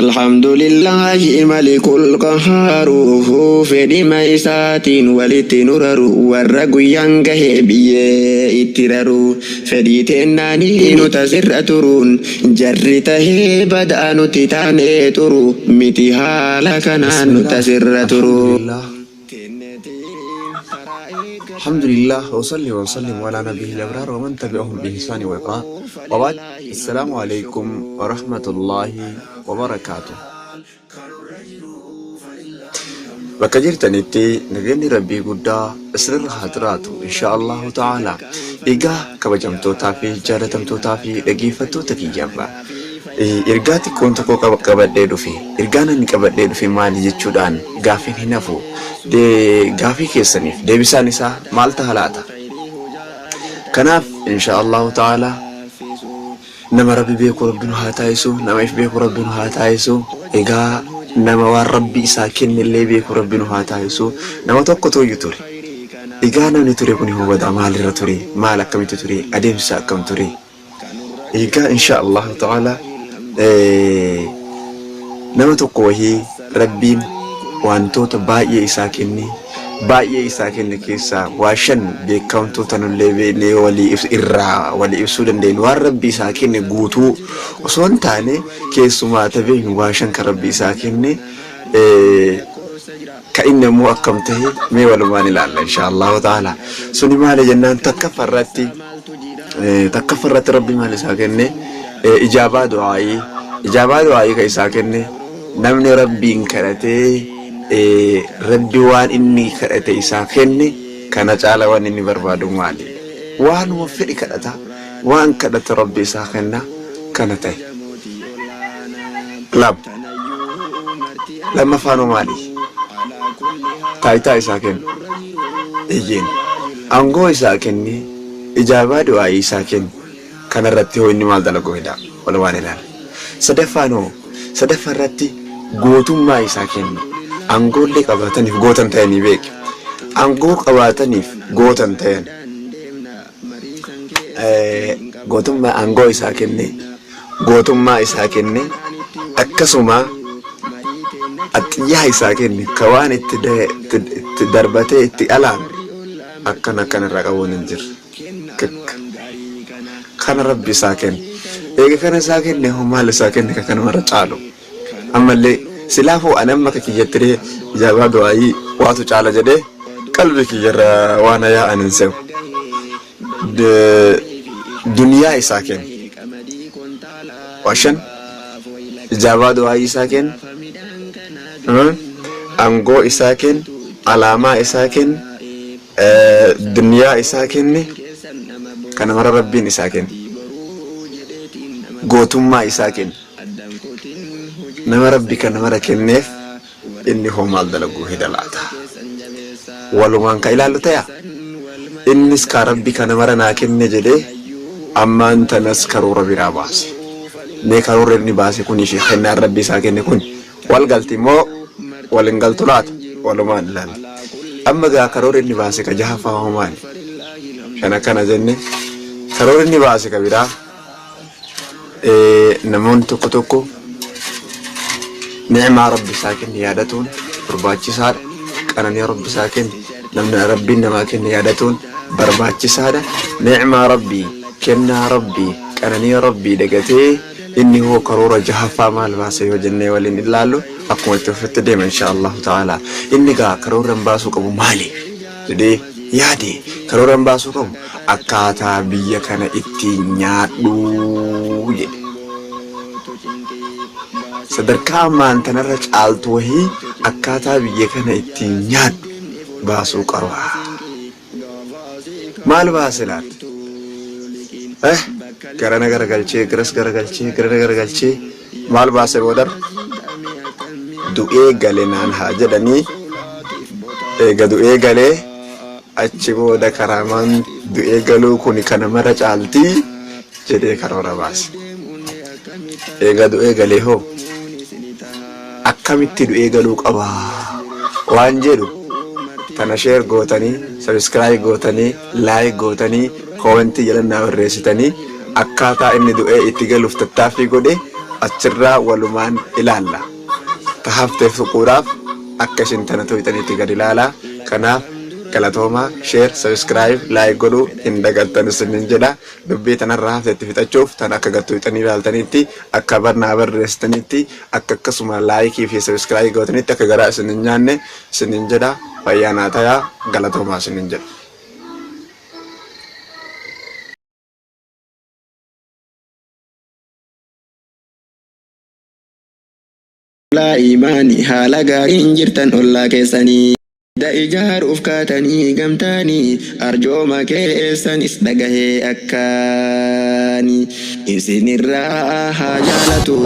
الحمد لله ملك القهار فدي ميسات ولتنرر والرقو ينقه بيه اترر فدي تناني نتزرترون جرته بدأ نتتاني ترو متها لكنا نتزرترون. الحمد لله وصلي وسلم على نبيه الأبرار ومن تبعهم بإحسان وإكرام وبعد. السلام عليكم ورحمة الله وبركاته. bakka jirtanitti nageenyi rabbii guddaa isirra haa jiraatu insha Allahu ta'ala. Egaa kabajamtootaa fi jaalatamtootaa fi dhaggeeffattoota kiyyaaf ergaa xiqqoon tokko qabadhee dhufe. Ergaan ani qabadhee dhufe maali jechuudhaan gaafiin hin hafu. Gaafii keessaniif deebisaan isaa maal ta'a laata? Kanaaf insha Allahu ta'ala nama rabbi beeku rabbiin haa taasisu, nama if beeku rabbiin haa taasisu. Egaa nama waan rabbi isaa kennellee beeku rabbiin haa taasisu. Nama tokko tooyyu ture. Egaa namni ture kun hubata maalirra ture? Maal akkamitti ture? Adeemsa akkam ture? Egaa insha Allahu ta'ala nama tokko wahii rabbiin wantoota baay'ee isaa kenne keessaa waa shan beekamtoota nullee beeknee walii ibsuu dandeenyu. Waan rabbi isaa kenne guutuu osoo hin taane keessumaa ta'ee waa shan kan rabbi isaa kenne ka inni immoo akkam ta'e mee walumaan ilaalla insha Allahu ta'ala. Suni maali jennaan takka farratti rabbi maal isaa kenne ijaabaa du'aayii ka isaa kenne. Namni rabbiin kadhatee rabbi waan inni kadhate isaa kenne kana caala waan inni barbaadu maali? Waan fedhi kadhata, waan kadhate rabbi isaa kenna kana ta'e. Lammaffaan maali? Taayitaa isaa kenna. Aangoo isaa kenne, ijaabaa du'aayii isaa kenne. Kana irratti hoo inni maal dalagu hidha walumaan ilaala. Sadaffaa irratti gootummaa isaa kenne. Aangoollee qabaataniif gootan ta'anii beeki. Aangoo qabaataniif gootan ta'an aangoo isaa kenne, gootummaa isaa kenne, akkasuma axxiyyaa isaa kenne ka waan itti darbatee itti alaan akkanarra qabuun hin jirre. Kana rabbi isaa kenne. Eega kana isaa kenne maal isaa kenne ka kanumarra caalu. Ammallee silaafuu ani amma ka kiyyattiree ijaabaa du'aayii waatu caala jedhee qalbii kiyyarra waan yaa'an hin se'u. Duniyaa isaa kenne. Washan ijaabaa du'aayii isaa kenne. Aangoo isaa kenne. Alaamaa isaa kenne. Duniyaa isaa kenne. Kana mara rabbiin isaa kenne. Gootummaa isaa kenne. Nama rabbi kana mara kenneef inni hoo maal dalagu hidha laata? Walumaan ka ilaallu ta'aa? Innis ka rabbi kana mara naa kenne jedhee ammaan tanas karoora biraa baase. Mee karoora inni baase kun ishee kennaan rabbi isaa kenne kun wal galti moo wal hin galtu laata? Walumaan ilaalla. Amma gaa karoora inni baase ka jahaffaa hoo maali? Kana kana jenne karoora inni baase ka biraa namoonni tokko ni'maa rabbi isaa kenne yaadatuun barbaachisaadha. Qananii rabbi isaa kenne namni rabbiin namaa kenne yaadatuun barbaachisaadha. Ni'maa rabbii, kennaa rabbii, qananii rabbii dagatee inni hoo karoora jahaffaa maal baase yoo jennee waliin ilaallu akkuma itti ofitti deema insha Allahu ta'ala. Inni gaa karooraan baasuu qabu maali jedhee yaade karooraan baasuu qabu akkaataa biyya kana ittiin nyaadhu jedhe. Sadarkaa ammaan tanarra caaltu wahii akkaataa biyya kana ittiin nyaadhu baasuu qaba. Maal baase laata? Garana garagalchee garas garagalchee maal baase boodar? Du'ee gale naan haa jedhanii eega du'ee galee achi booda karaamaan du'ee galuu kun kana mara caaltii jedhee karoora baase. Eega du'ee galee hoo akkamitti du'ee galuu qaba waan jedhu kana share gootanii, subscribe gootanii, like gootanii, comment jalannaa barreessitanii akkaataa inni du'ee itti galuuf tattaaffii godhe achirraa walumaan ilaalla. Tahafteef suquudhaaf akka isin tana to'itaniitti gad ilaalaa. Kanaaf galatooma share subscribe like godhuu hin dagattan isinin jedha. Dubbii tanarraa hafteetti fixachuuf tan akka gattoytanii ilaaltaniitti akka barnaa barreessitaniitti akka akkasuma like fi subscribe gootaniitti akka garaa isinin nyaanne isinin jedha. Fayyaanaa tayaa galatooma isinin jedha. La imani haala gaariin jirtan ollaa keessanii da ijaaruuf kaatanii gamtaanii arjooma keessanis dhagahee akkaanii isinirraa haa jaalatu.